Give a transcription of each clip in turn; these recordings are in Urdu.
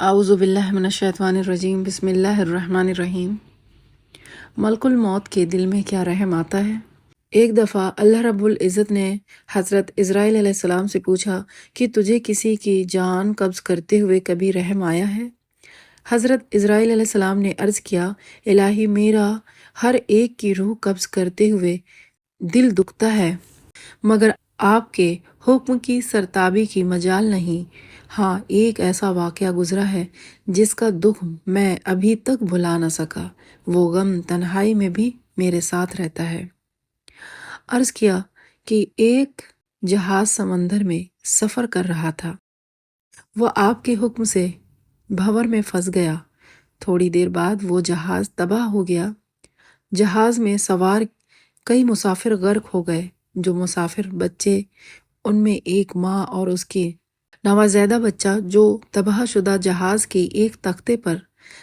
اعوذ باللہ من الشیطان الرجیم، بسم اللہ الرحمن الرحیم۔ ملک الموت کے دل میں کیا رحم آتا ہے۔ ایک دفعہ اللہ رب العزت نے حضرت اسرائیل علیہ السلام سے پوچھا کہ تجھے کسی کی جان قبض کرتے ہوئے کبھی رحم آیا ہے؟ حضرت اسرائیل علیہ السلام نے عرض کیا، الہی میرا ہر ایک کی روح قبض کرتے ہوئے دل دکھتا ہے، مگر آپ کے حکم کی سرتابی کی مجال نہیں۔ ہاں، ایک ایسا واقعہ گزرا ہے جس کا دکھ میں ابھی تک بھلا نہ سکا، وہ غم تنہائی میں بھی میرے ساتھ رہتا ہے۔ عرض کیا کہ ایک جہاز سمندر میں سفر کر رہا تھا، وہ آپ کے حکم سے بھنور میں پھنس گیا۔ تھوڑی دیر بعد وہ جہاز تباہ ہو گیا۔ جہاز میں سوار کئی مسافر غرق ہو گئے۔ جو مسافر بچے، ان میں ایک ماں اور اس کے نوزائیدہ بچہ، جو تباہ شدہ جہاز کے ایک تختے پر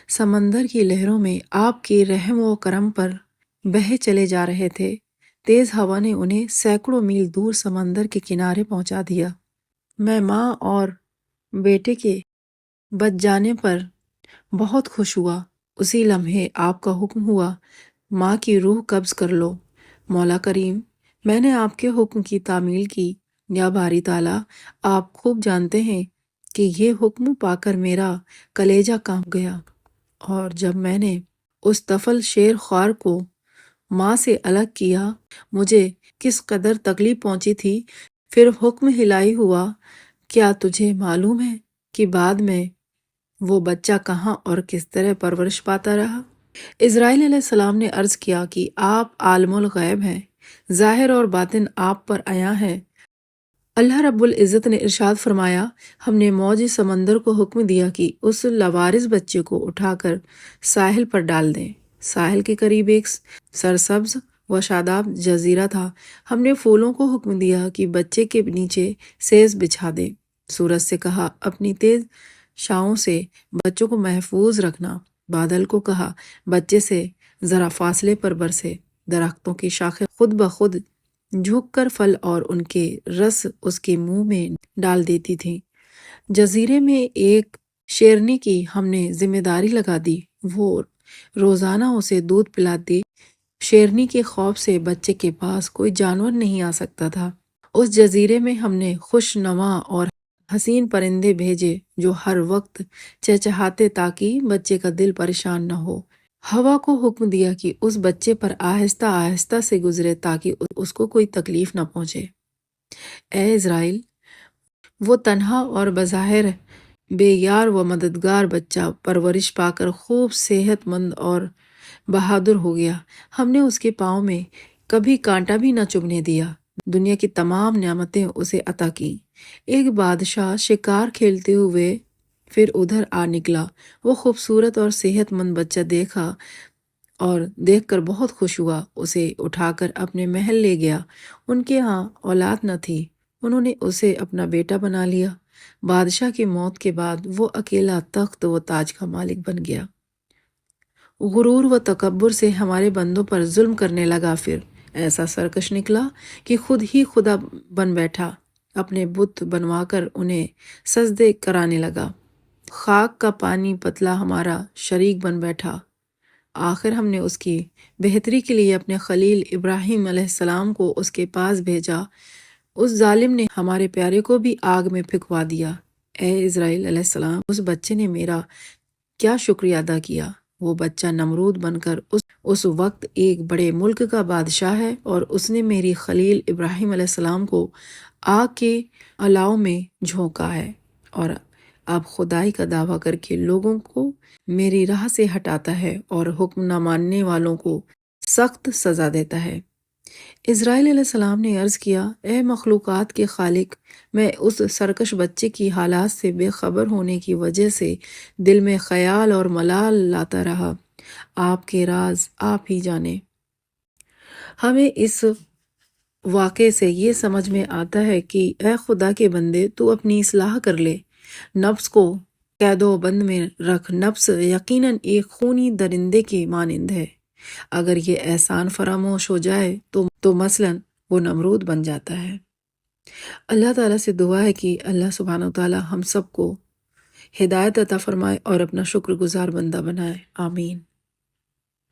سمندر کی لہروں میں آپ کے رحم و کرم پر بہے چلے جا رہے تھے، تیز ہوا نے انہیں سینکڑوں میل دور سمندر کے کنارے پہنچا دیا۔ میں ماں اور بیٹے کے بچ جانے پر بہت خوش ہوا۔ اسی لمحے آپ کا حکم ہوا، ماں کی روح قبض کر لو۔ مولا کریم، میں نے آپ کے حکم کی تعمیل کی۔ یا باری تعالیٰ، آپ خوب جانتے ہیں کہ یہ حکم پا کر میرا کلیجہ کانپ گیا، اور جب میں نے اس طفل شیر خوار کو ماں سے الگ کیا، مجھے کس قدر تکلیف پہنچی تھی۔ پھر حکم الہی ہوا، کیا تجھے معلوم ہے کہ بعد میں وہ بچہ کہاں اور کس طرح پرورش پاتا رہا؟ اسرائیل علیہ السلام نے عرض کیا کہ آپ عالم الغیب ہیں، ظاہر اور باطن آپ پر عیاں ہے۔ اللہ رب العزت نے ارشاد فرمایا، ہم نے موج سمندر کو حکم دیا کہ اس لاوارث بچے کو اٹھا کر ساحل پر ڈال دیں۔ ساحل کے قریب ایک سرسبز و شاداب جزیرہ تھا۔ ہم نے پھولوں کو حکم دیا کہ بچے کے نیچے سیز بچھا دیں۔ سورج سے کہا، اپنی تیز شعاعوں سے بچوں کو محفوظ رکھنا۔ بادل کو کہا، بچے سے ذرا فاصلے پر برسے۔ درختوں کی شاخیں خود بخود جھک کر پھل اور ان کے رس اس کے منہ میں ڈال دیتی تھیں۔ جزیرے میں ایک شیرنی کی ہم نے ذمہ داری لگا دی، وہ روزانہ اسے دودھ پلاتی۔ شیرنی کے خوف سے بچے کے پاس کوئی جانور نہیں آ سکتا تھا۔ اس جزیرے میں ہم نے خوش نما اور حسین پرندے بھیجے جو ہر وقت چہچہاتے تاکہ بچے کا دل پریشان نہ ہو۔ ہوا کو حکم دیا کہ اس بچے پر آہستہ آہستہ سے گزرے تاکہ اس کو کوئی تکلیف نہ پہنچے۔ اے اسرائیل، وہ تنہا اور بظاہر بے یار و مددگار بچہ پرورش پا کر خوب صحت مند اور بہادر ہو گیا۔ ہم نے اس کے پاؤں میں کبھی کانٹا بھی نہ چبھنے دیا۔ دنیا کی تمام نعمتیں اسے عطا کی۔ ایک بادشاہ شکار کھیلتے ہوئے پھر ادھر آ نکلا۔ وہ خوبصورت اور صحت مند بچہ دیکھا اور دیکھ کر بہت خوش ہوا۔ اسے اٹھا کر اپنے محل لے گیا۔ ان کے ہاں اولاد نہ تھی، انہوں نے اسے اپنا بیٹا بنا لیا۔ بادشاہ کی موت کے بعد وہ اکیلا تخت و تاج کا مالک بن گیا۔ غرور و تکبر سے ہمارے بندوں پر ظلم کرنے لگا، پھر ایسا سرکش نکلا کہ خود ہی خدا بن بیٹھا۔ اپنے بت بنوا کر انہیں سجدے کرانے لگا۔ خاک کا پانی پتلا ہمارا شریک بن بیٹھا۔ آخر ہم نے اس کی بہتری کے لیے اپنے خلیل ابراہیم علیہ السلام کو اس کے پاس بھیجا۔ اس ظالم نے ہمارے پیارے کو بھی آگ میں پھینکوا دیا۔ اے اسرائیل علیہ السلام، اس بچے نے میرا کیا شکریہ ادا کیا۔ وہ بچہ نمرود بن کر اس وقت ایک بڑے ملک کا بادشاہ ہے، اور اس نے میری خلیل ابراہیم علیہ السلام کو آگ کے الاؤ میں جھونکا ہے، اور اب خدائی کا دعویٰ کر کے لوگوں کو میری راہ سے ہٹاتا ہے اور حکم نہ ماننے والوں کو سخت سزا دیتا ہے۔ اسرائیل علیہ السلام نے عرض کیا، اے مخلوقات کے خالق، میں اس سرکش بچے کی حالات سے بے خبر ہونے کی وجہ سے دل میں خیال اور ملال لاتا رہا۔ آپ کے راز آپ ہی جانے۔ ہمیں اس واقعے سے یہ سمجھ میں آتا ہے کہ اے خدا کے بندے، تو اپنی اصلاح کر لے، نفس کو قید و بند میں رکھ۔ نفس یقیناً ایک خونی درندے کے مانند ہے، اگر یہ احسان فراموش ہو جائے تو مثلاً وہ نمرود بن جاتا ہے۔ اللہ تعالیٰ سے دعا ہے کہ اللہ سبحانہ وتعالیٰ ہم سب کو ہدایت عطا فرمائے اور اپنا شکر گزار بندہ بنائے، آمین۔